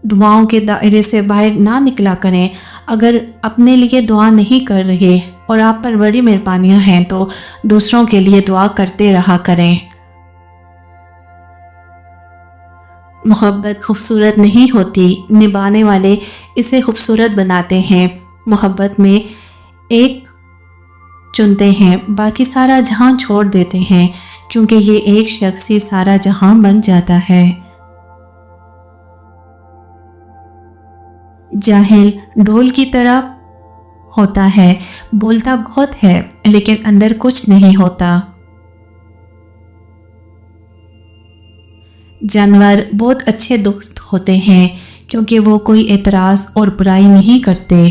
دعاؤں کے دائرے سے باہر نہ نکلا کریں۔ اگر اپنے لیے دعا نہیں کر رہے اور آپ پر بڑی مہربانیاں ہیں تو دوسروں کے لیے دعا کرتے رہا کریں۔ محبت خوبصورت نہیں ہوتی، نبھانے والے اسے خوبصورت بناتے ہیں۔ محبت میں ایک چنتے ہیں، باقی سارا جہاں چھوڑ دیتے ہیں، کیونکہ یہ ایک شخص ہی سارا جہاں بن جاتا ہے۔ جاہل ڈھول کی طرح ہوتا ہے، بولتا بہت ہے لیکن اندر کچھ نہیں ہوتا۔ جانور بہت اچھے دوست ہوتے ہیں کیونکہ وہ کوئی اعتراض اور برائی نہیں کرتے۔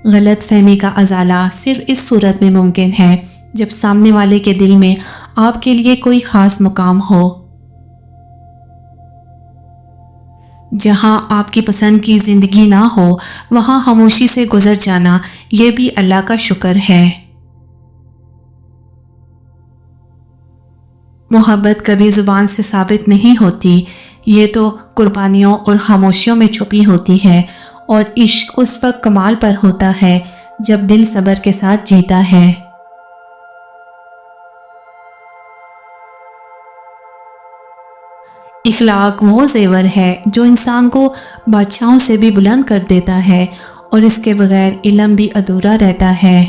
غلط فہمی کا ازالہ صرف اس صورت میں ممکن ہے جب سامنے والے کے دل میں آپ کے لیے کوئی خاص مقام ہو۔ جہاں آپ کی پسند کی زندگی نہ ہو وہاں خاموشی سے گزر جانا، یہ بھی اللہ کا شکر ہے۔ محبت کبھی زبان سے ثابت نہیں ہوتی، یہ تو قربانیوں اور خاموشیوں میں چھپی ہوتی ہے، اور عشق اس وقت کمال پر ہوتا ہے جب دل صبر کے ساتھ جیتا ہے۔ اخلاق وہ زیور ہے جو انسان کو بادشاہوں سے بھی بلند کر دیتا ہے، اور اس کے بغیر علم بھی ادھورا رہتا ہے۔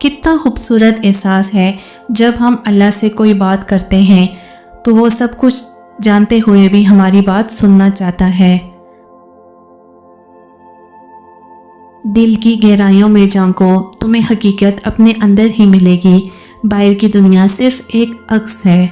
کتنا خوبصورت احساس ہے جب ہم اللہ سے کوئی بات کرتے ہیں تو وہ سب کچھ جانتے ہوئے بھی ہماری بات سننا چاہتا ہے۔ دل کی گہرائیوں میں جھانکو، تمہیں حقیقت اپنے اندر ہی ملے گی، باہر کی دنیا صرف ایک عکس ہے۔